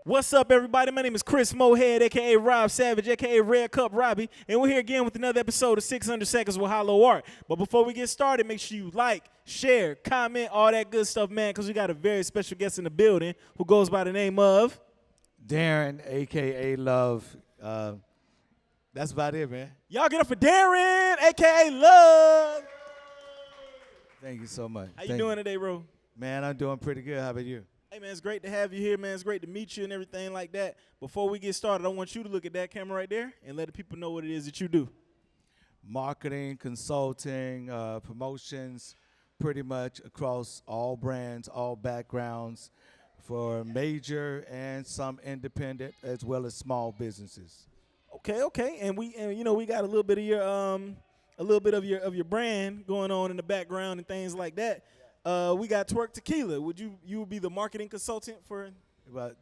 What's up, everybody? My name is Chris Mohead, a.k.a. Rob Savage, a.k.a. Red Cup Robbie, and we're here again with another episode of 600 Seconds with HYLO Art. But before we get started, make sure you like, share, comment, all that good stuff, man, because we got a very special guest in the building who goes by the name of... Darren, a.k.a. Love. That's about it, man. Y'all get up for Darren, a.k.a. Love. Thank you so much. How you doing today, bro? Man, I'm doing pretty good. How about you? Hey, man, it's great to have you here, man. It's great to meet you and everything like that. Before we get started, I want you to look at that camera right there and let the people know what it is that you do. Marketing, consulting, promotions, pretty much across all brands, all backgrounds, for major and some independent as well as small businesses. Okay, and we got a little bit of your brand going on in the background and things like that. We got Twerk Tequila. You would be the marketing consultant for?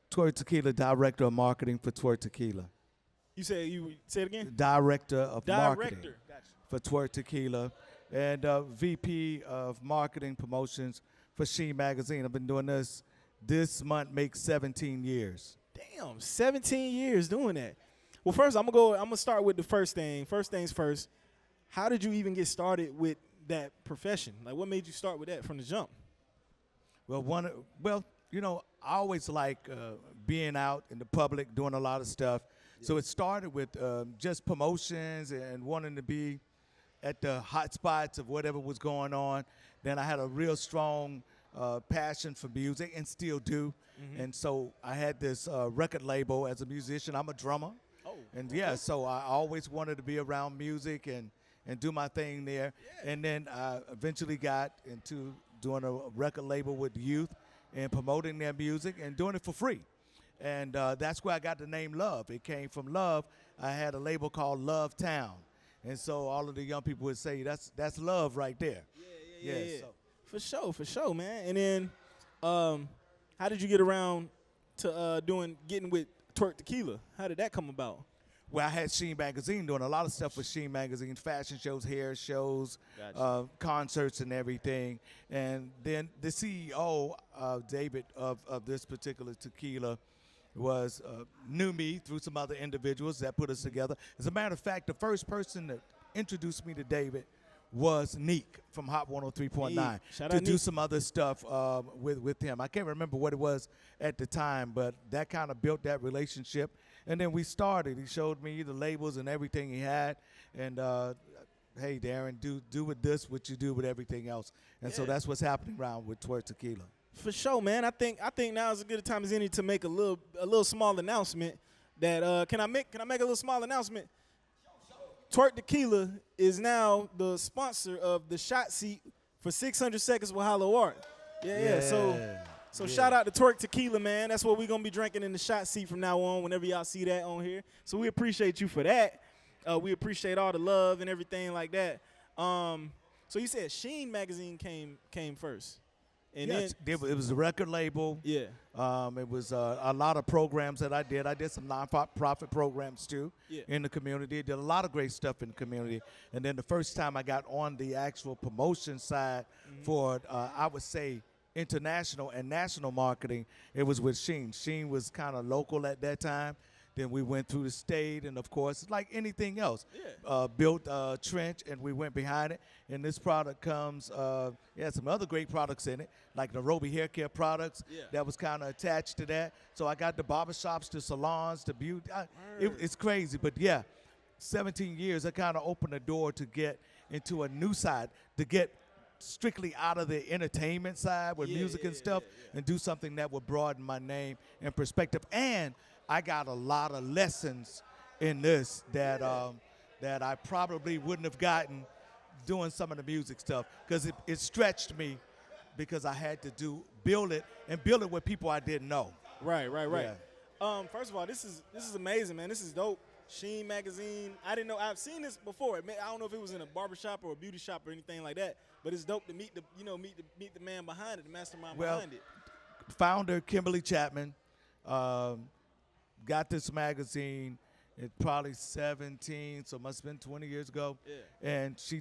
Twerk Tequila, director of marketing for Twerk Tequila. You say it again? Director of marketing Gotcha. for Twerk Tequila, and VP of marketing promotions for Sheen Magazine. I've been doing this month makes 17 years. Damn, 17 years doing that. Well, first I'm gonna start with the first thing. First things first. How did you even get started with that profession? Like, what made you start with that from the jump? Well, I always like being out in the public, doing a lot of stuff. Yeah. So it started with just promotions and wanting to be at the hot spots of whatever was going on. Then I had a real strong passion for music and still do. Mm-hmm. And so I had this record label as a musician. I'm a drummer. Oh, and yeah, okay. So I always wanted to be around music and do my thing there. Yeah. And then I eventually got into doing a record label with youth and promoting their music and doing it for free. And that's where I got the name Love. It came from Love. I had a label called Love Town. And so all of the young people would say, that's love right there. Yeah. So. For sure, man. And then how did you get around to getting with Twerk Tequila? How did that come about? Well, I had Sheen Magazine doing a lot of stuff with Sheen Magazine, fashion shows, hair shows, gotcha. Concerts and everything. And then the CEO, David, of this particular tequila knew me through some other individuals that put us together. As a matter of fact, the first person that introduced me to David was Neek from Hot 103.9 to do some other stuff with him. I can't remember what it was at the time, but that kind of built that relationship. And then we started. He showed me the labels and everything he had. And, hey, Darren, do with this what you do with everything else. And so that's what's happening around with Twerk Tequila. For sure, man. I think now is as good a time as any to make a little small announcement. That can I make a little small announcement? Twerk Tequila is now the sponsor of the shot seat for 600 Seconds with HYLO Art. Yeah. So shout out to Twerk Tequila, man. That's what we're going to be drinking in the shot seat from now on whenever y'all see that on here. So we appreciate you for that. We appreciate all the love and everything like that. So you said Sheen Magazine came first. And yes, it was a record label. Yeah. It was a lot of programs that I did. I did some non-profit programs, too, in the community. Did a lot of great stuff in the community. And then the first time I got on the actual promotion side for, I would say, international and national marketing, it was with Sheen. Sheen was kind of local at that time. Then we went through the state, and, of course, like anything else, built a trench, and we went behind it. And this product comes, some other great products in it, like the Roby hair care products that was kind of attached to that. So I got the barbershops, the salons, the beauty. It's crazy, but, 17 years, I kind of opened the door to get into a new side, to get strictly out of the entertainment side with music and stuff and do something that would broaden my name and perspective. And I got a lot of lessons in this that I probably wouldn't have gotten doing some of the music stuff, because it stretched me, because I had to build it with people I didn't know. Right. Yeah. First of all, this is amazing, man. This is dope. Sheen Magazine. I didn't know. I've seen this before. I don't know if it was in a barbershop or a beauty shop or anything like that. But it's dope to meet the man behind it, the mastermind behind it. Founder Kimberly Chapman got this magazine at probably 17, so it must have been 20 years ago. Yeah. And she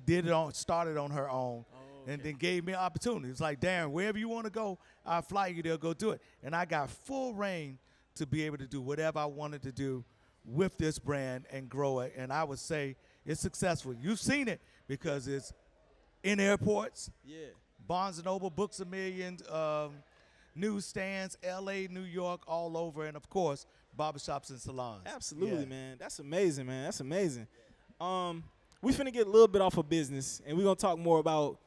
started on her own. And then gave me opportunities. Like, Darren, wherever you want to go, I'll fly you there, go do it. And I got full reign to be able to do whatever I wanted to do with this brand and grow it. And I would say it's successful. You've seen it because it's in airports, Barnes & Noble, Books A Million, newsstands, L.A., New York, all over, and, of course, barbershops and salons. Absolutely, man. That's amazing, man. That's amazing. We finna get a little bit off of business, and we're going to talk more about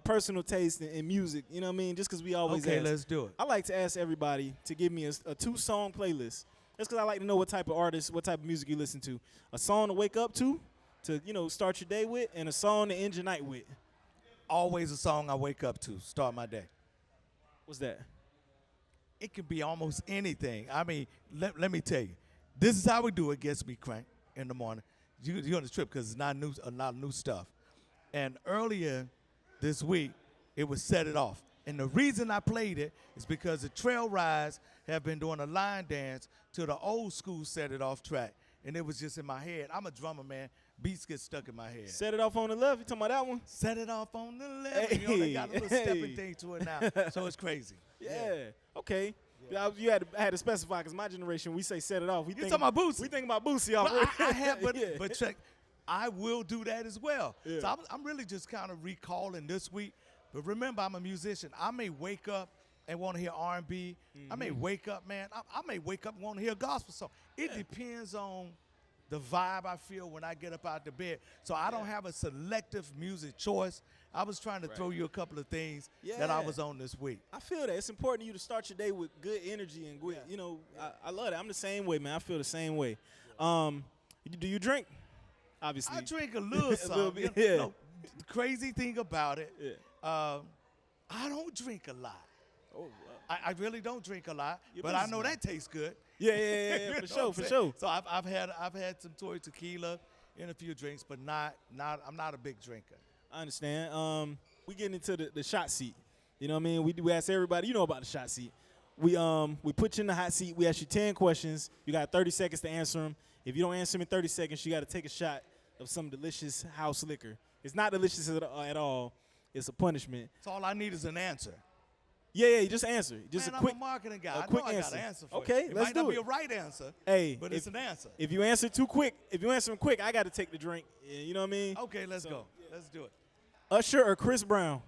personal taste in music, you know what I mean? Just because we always Okay, ask. let's do it. I like to ask everybody to give me a 2-song playlist. That's because I like to know what type of artist, what type of music you listen to. A song to wake up to, start your day with, and a song to end your night with. Always a song I wake up to, start my day. What's that? It can be almost anything. I mean, let me tell you, this is how we do it. Gets me cranked in the morning. You're on the trip because it's not new, a lot of new stuff. And earlier this week, it was Set It Off. And the reason I played it is because the Trail Rides have been doing a line dance to the old school Set It Off track. And it was just in my head. I'm a drummer, man. Beats get stuck in my head. Set It Off on the left. You talking about that one? Set it off on the left. Hey, they got a little stepping thing to it now. So it's crazy. Yeah. Okay. Yeah. You had to specify because my generation, we say Set It Off. You talking about Boosie? We think about Boosie already. Well, I have, but check. I will do that as well. Yeah. So I'm really just kind of recalling this week. But remember, I'm a musician. I may wake up and want to hear R&B. I may wake up, man. I may wake up and want to hear a gospel song. It depends on the vibe I feel when I get up out of bed. So I don't have a selective music choice. I was trying to throw you a couple of things that I was on this week. I feel that. It's important to you to start your day with good energy and good, I love that. I'm the same way, man. I feel the same way. Do you drink? Obviously. I drink a little something. A little bit, the crazy thing about it, I don't drink a lot. Oh, wow. I really don't drink a lot, but I know that tastes good. Yeah, for sure. So I've had some toy tequila and a few drinks, but I'm not a big drinker. I understand. We getting into the shot seat. You know what I mean? We ask everybody, you know about the shot seat. We put you in the hot seat. We ask you 10 questions. You got 30 seconds to answer them. If you don't answer them in 30 seconds, you got to take a shot of some delicious house liquor. It's not delicious at all. It's a punishment. So all I need is an answer. Yeah, you just answer. Just Man, a quick, I'm a marketing guy. I quick know I answer. got an answer for okay, it. let's It might do not it. be a right answer, but it's an answer. If you answer too quick, I got to take the drink. You know what I mean? Okay, let's go. Let's do it. Usher or Chris Brown?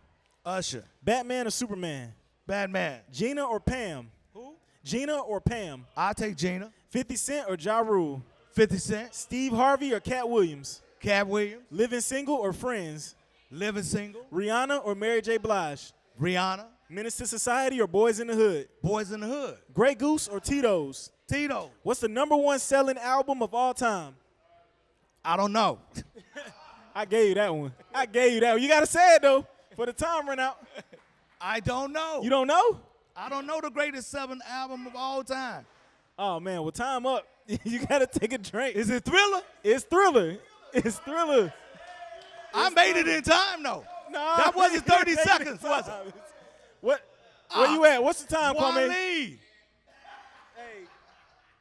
Usher. Batman or Superman? Batman. Gina or Pam? Who? Gina or Pam? I'll take Gina. 50 Cent or Ja Rule? 50 Cent. Steve Harvey or Cat Williams? Cat Williams. Living Single or Friends? Living Single. Rihanna or Mary J. Blige? Rihanna. Menace to Society or Boys in the Hood? Boys in the Hood. Grey Goose or Tito's? Tito. What's the #1 selling album of all time? I don't know. I gave you that one. You got to say it, though, for the time run out. I don't know. You don't know? I don't know the greatest selling album of all time. Oh, man, well, time up. You got to take a drink. Is it Thriller? It's Thriller. It's Thriller. I made it in time, though. No, that wasn't 30 seconds, was it? What? Where you at? What's the time, Kwame? Wale. Hey.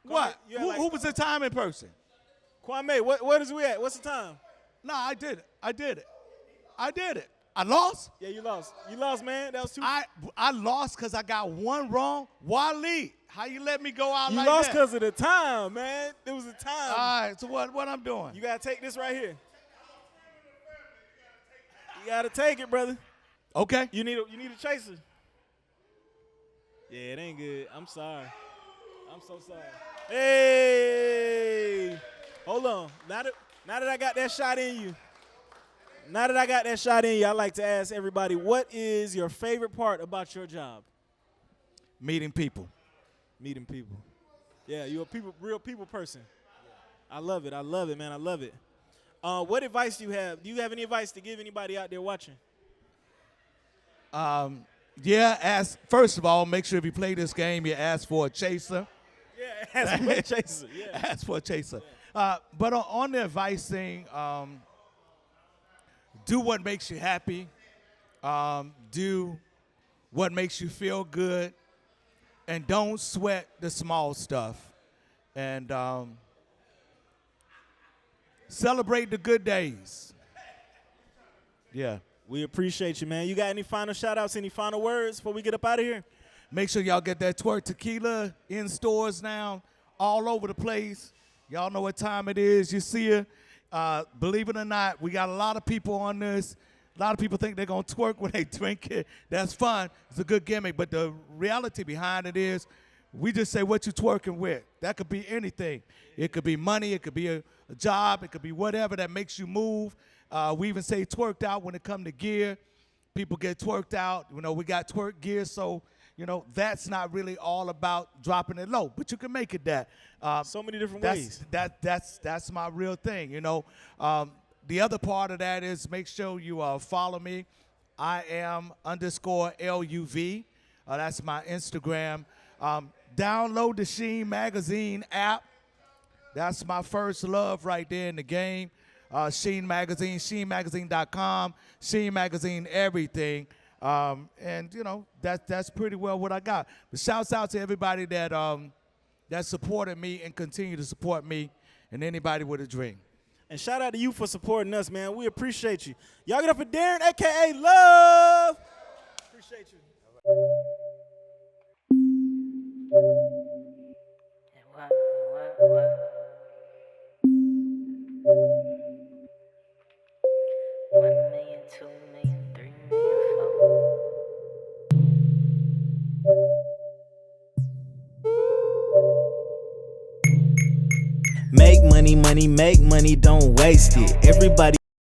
Kwame, what? Who was the time in person? Kwame, what is we at? What's the time? No, I did it. I lost? Yeah, you lost. You lost, man. That was too. I lost because I got one wrong. Wale, how you let me go out like that? You lost because of the time, man. There was a time. All right, so what I'm doing? You got to take this right here. You got to take it, brother. Okay. You need a chaser. Yeah, it ain't good. I'm sorry. I'm so sorry. Hey. Hold on. Now that I got that shot in you, I like to ask everybody, what is your favorite part about your job? Meeting people. Meeting people. Yeah, you're a real people person. I love it, man. I love it. What advice do you have? Do you have any advice to give anybody out there watching? First of all, make sure if you play this game, you ask for a chaser. Yeah, ask for a chaser. Yeah. Ask for a chaser. But on the advice thing, do what makes you happy. Do what makes you feel good. And don't sweat the small stuff. And celebrate the good days. Yeah. We appreciate you, man. You got any final shout-outs, any final words before we get up out of here? Make sure y'all get that Twerk Tequila in stores now, all over the place. Y'all know what time it is. You see it. Believe it or not, we got a lot of people on this. A lot of people think they're going to twerk when they drink it. That's fun. It's a good gimmick. But the reality behind it is we just say what you twerking with. That could be anything. It could be money. It could be a job. It could be whatever that makes you move. We even say twerked out when it comes to gear. People get twerked out. You know, we got twerk gear. So, you know, that's not really all about dropping it low. But you can make it that. So many different ways. That's my real thing, you know. The other part of that is make sure you follow me. I am _LUV. That's my Instagram. Download the Sheen Magazine app. That's my first love right there in the game. Sheen Magazine, sheenmagazine.com, Sheen Magazine everything. And, you know, that's pretty well what I got. But shouts out to everybody that supported me and continue to support me and anybody with a dream. And shout out to you for supporting us, man. We appreciate you. Y'all get up for Darren, a.k.a. Love. Appreciate you. What? 1 million, 2 million, 3 million, 4. Make money, make money, don't waste it. Everybody